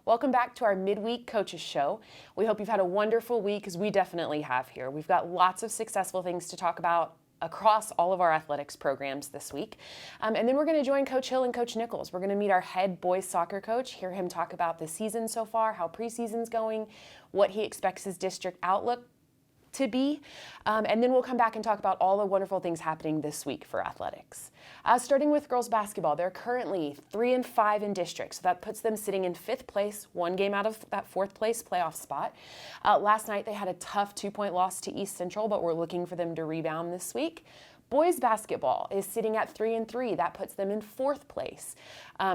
Welcome back to our Midweek Coaches Show. We hope you've had a wonderful week, as we definitely have here. We've got lots of successful things to talk about across all of our athletics programs this week. And then we're going to join Coach Hill and Coach Nichols. We're going to meet our head boys soccer coach, hear him talk about the season so far, how preseason's going, what he expects his district outlook to be, and then we'll come back and talk about all the wonderful things happening this week for athletics. Starting with girls basketball, they're currently 3-5 in district, so that puts them sitting in 5th place, one game out of that 4th place playoff spot. Last night they had a tough 2-point loss to East Central, but we're looking for them to rebound this week. Boys basketball is sitting at 3-3. That puts them in 4th place.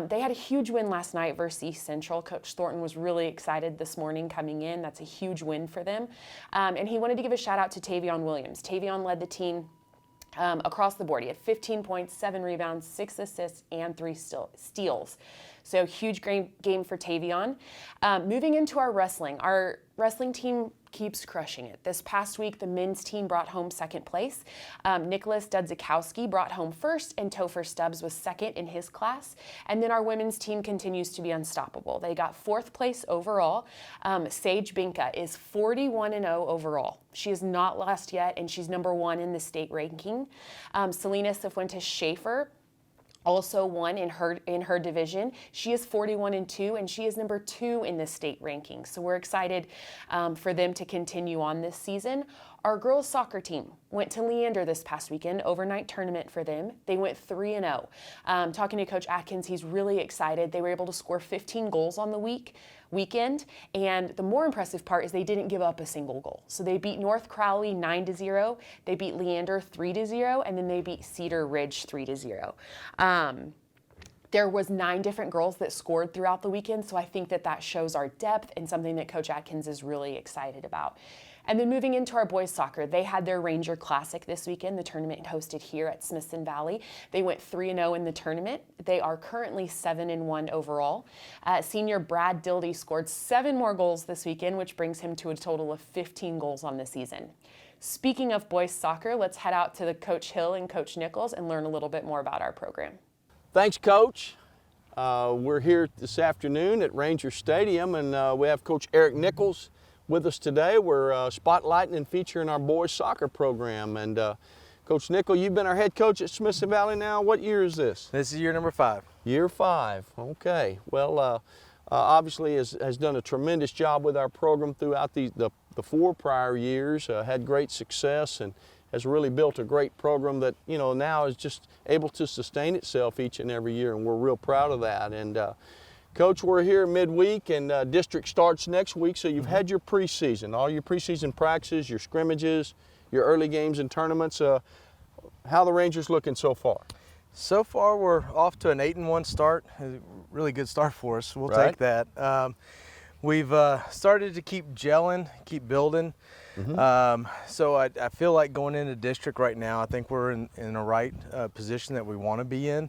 They had a huge win last night versus East Central. Coach Thornton was really excited this morning coming in. That's a huge win for them. And he wanted to give a shout out to Tavion Williams. Tavion led the team across the board. He had 15 points, 7 rebounds, 6 assists, and 3 steals. So huge game for Tavion. Moving into our wrestling team keeps crushing it. This past week, the men's team brought home 2nd place. Nicholas Dudzikowski brought home 1st, and Topher Stubbs was 2nd in his class. And then our women's team continues to be unstoppable. They got 4th place overall. Sage Binka is 41-0 overall. She has not lost yet, and she's number 1 in the state ranking. Selena Cifuentes Schaefer also won in her division. She is 41-2, and she is number 2 in the state ranking. So we're excited for them to continue on this season. Our girls soccer team went to Leander this past weekend, overnight tournament for them. They went 3-0. Talking to Coach Atkins, he's really excited. They were able to score 15 goals on the weekend, and the more impressive part is they didn't give up a single goal. So they beat North Crowley 9-0, they beat Leander 3-0, and then they beat Cedar Ridge 3-0. There was 9 different girls that scored throughout the weekend, so I think that shows our depth and something that Coach Atkins is really excited about. And then moving into our boys soccer, they had their Ranger Classic this weekend, the tournament hosted here at Smithson Valley. They went 3-0 in the tournament. They are currently 7-1 overall. Senior Brad Dildy scored 7 more goals this weekend, which brings him to a total of 15 goals on the season. Speaking of boys soccer, let's head out to the Coach Hill and Coach Nichols and learn a little bit more about our program. Thanks, Coach. We're here this afternoon at Ranger Stadium, and we have Coach Eric Nichols with us today. We're spotlighting and featuring our boys soccer program. And Coach Nichols, you've been our head coach at Smithson Valley now. What year is this? This is year number 5. Year 5. Okay. Well, obviously has done a tremendous job with our program throughout the 4 prior years. Had great success and has really built a great program that, you know, now is just able to sustain itself each and every year, and we're real proud of that. And Coach, we're here midweek, and district starts next week, so you've had your preseason, all your preseason practices, your scrimmages, your early games and tournaments. How the Rangers looking so far? So far, we're off to an 8-1 start. A really good start for us. We'll take that. We've started to keep gelling, keep building. So I feel like going into district right now, I think we're in a right position that we want to be in.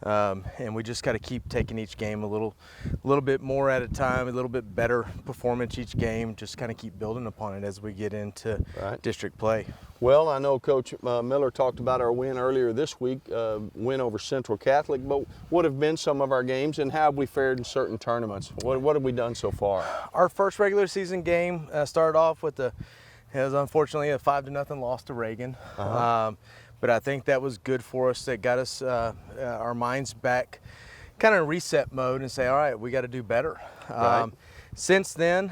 And we just got to keep taking each game a little bit more at a time, a little bit better performance each game, just kind of keep building upon it as we get into district play. Well, I know Coach Miller talked about our win earlier this week, win over Central Catholic, but what have been some of our games, and how have we fared in certain tournaments? What have we done so far? Our first regular season game started off with it was unfortunately a 5-0 loss to Reagan. But I think that was good for us. That got us our minds back, kind of reset mode, and say, all right, we got to do better. Since then,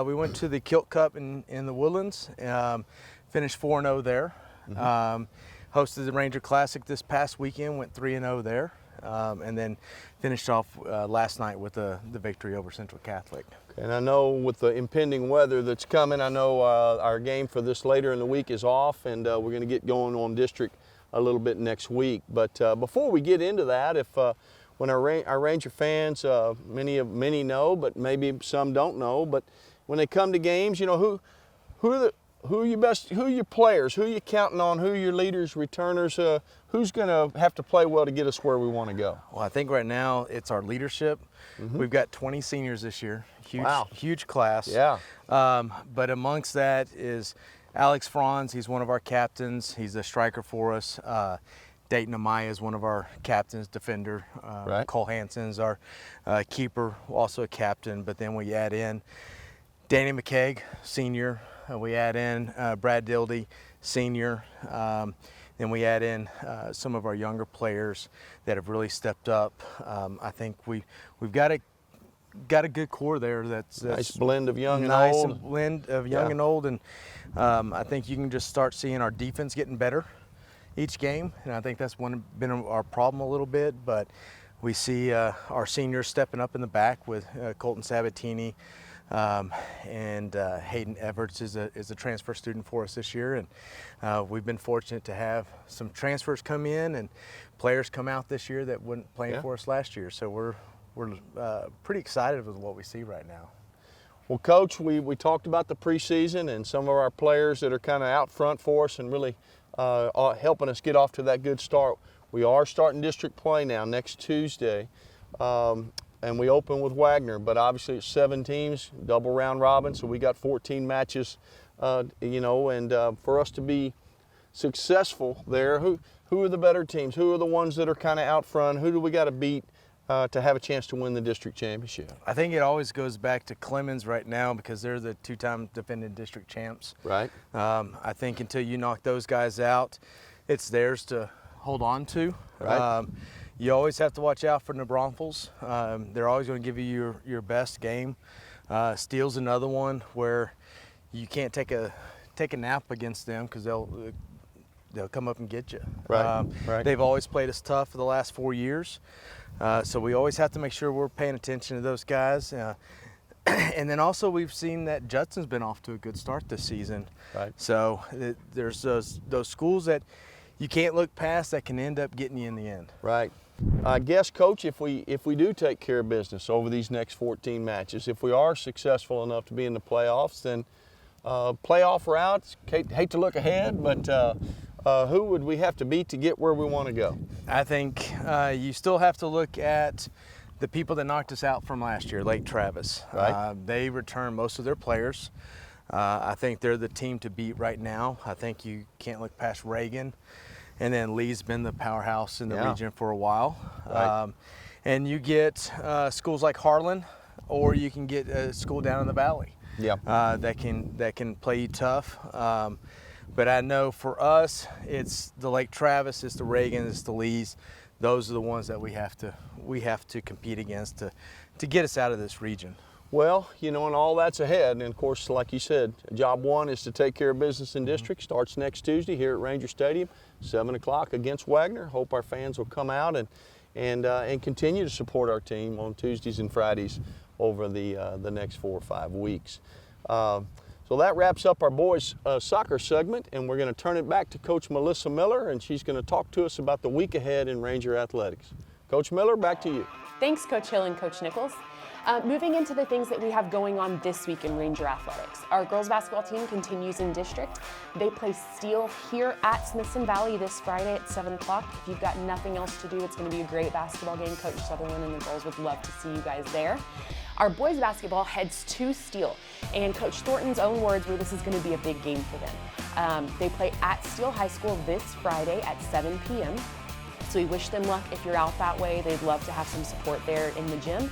we went to the Kilt Cup in the Woodlands, finished 4-0 there. Hosted the Ranger Classic this past weekend, went 3-0 there, and then finished off last night with the victory over Central Catholic. And I know with the impending weather that's coming, I know our game for this later in the week is off, and we're going to get going on district a little bit next week. But before we get into that, when our Ranger fans, many know, but maybe some don't know, but when they come to games, you know, who are your players, who are you counting on, who are your leaders, returners, who's going to have to play well to get us where we want to go? Well, I think right now it's our leadership. We've got 20 seniors this year. Huge class. Yeah. But amongst that is Alex Franz. He's one of our captains. He's a striker for us. Dayton Amaya is one of our captains, defender. Right. Cole Hansen's our keeper, also a captain. But then we add in Danny McKeag, senior. We add in Brad Dildy, senior. Then we add in some of our younger players that have really stepped up. I think we've got a good core there. That's Nice blend of young and nice old. Nice blend of young and old, and I think you can just start seeing our defense getting better each game, and I think that's been our problem a little bit. But we see our seniors stepping up in the back with Colton Sabatini. And Hayden Everts is a transfer student for us this year, and we've been fortunate to have some transfers come in and players come out this year that weren't playing for us last year. So we're pretty excited with what we see right now. Well, Coach, we talked about the preseason and some of our players that are kind of out front for us and really helping us get off to that good start. We are starting district play now next Tuesday. And we open with Wagner, but obviously it's 7 teams, double round robin, so we got 14 matches, you know, and for us to be successful there, who are the better teams? Who are the ones that are kind of out front? Who do we got to beat to have a chance to win the district championship? I think it always goes back to Clemens right now because they're the 2-time defending district champs. Right. I think until you knock those guys out, it's theirs to hold on to. Right. You always have to watch out for the Braunfels. They're always going to give you your best game. Steele's another one where you can't take a nap against them because they'll come up and get you. Right. Right. They've always played us tough for the last 4 years, so we always have to make sure we're paying attention to those guys. And then also we've seen that Judson's been off to a good start this season. Right. So there's those schools that you can't look past that can end up getting you in the end. Right. I guess, Coach, if we do take care of business over these next 14 matches, if we are successful enough to be in the playoffs, then playoff routes, hate to look ahead, but who would we have to beat to get where we want to go? I think you still have to look at the people that knocked us out from last year, Lake Travis. Right. They returned most of their players. I think they're the team to beat right now. I think you can't look past Reagan. And then Lee's been the powerhouse in the region for a while. Right. And you get schools like Harlan, or you can get a school down in the valley that can play you tough. But I know for us, it's the Lake Travis, it's the Reagan, it's the Lees. Those are the ones that we have to compete against to get us out of this region. Well, you know, and all that's ahead. And of course, like you said, job one is to take care of business in district. Starts next Tuesday here at Ranger Stadium, 7 o'clock against Wagner. Hope our fans will come out and continue to support our team on Tuesdays and Fridays over the next 4 or 5 weeks. So that wraps up our boys soccer segment, and we're going to turn it back to Coach Melissa Miller, and she's going to talk to us about the week ahead in Ranger athletics. Coach Miller, back to you. Thanks, Coach Hill and Coach Nichols. Moving into the things that we have going on this week in Ranger athletics. Our girls basketball team continues in district. They play Steele here at Smithson Valley this Friday at 7 o'clock. If you've got nothing else to do, it's going to be a great basketball game. Coach Sutherland and the girls would love to see you guys there. Our boys basketball heads to Steele, and Coach Thornton's own words were this is going to be a big game for them. They play at Steele High School this Friday at 7 p.m. So we wish them luck if you're out that way. They'd love to have some support there in the gym.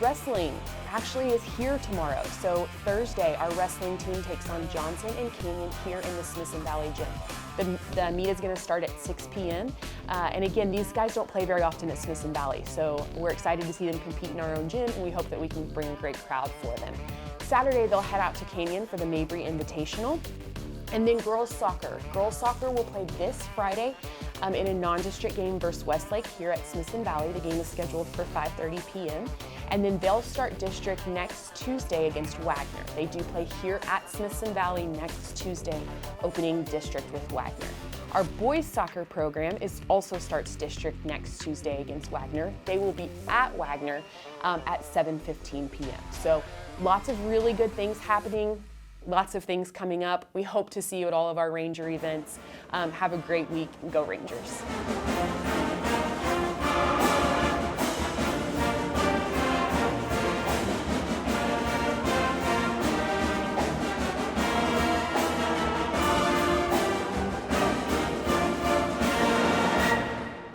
Wrestling actually is here tomorrow. So Thursday, our wrestling team takes on Johnson and Canyon here in the Smithson Valley gym. The meet is going to start at 6 p.m. And again, these guys don't play very often at Smithson Valley. So we're excited to see them compete in our own gym, and we hope that we can bring a great crowd for them. Saturday, they'll head out to Canyon for the Mabry Invitational. And then girls soccer. Girls soccer will play this Friday in a non-district game versus Westlake here at Smithson Valley. The game is scheduled for 5:30 p.m. And then they'll start district next Tuesday against Wagner. They do play here at Smithson Valley next Tuesday, opening district with Wagner. Our boys soccer program also starts district next Tuesday against Wagner. They will be at Wagner at 7:15 p.m. So lots of really good things happening. Lots of things coming up. We hope to see you at all of our Ranger events. Have a great week and go Rangers.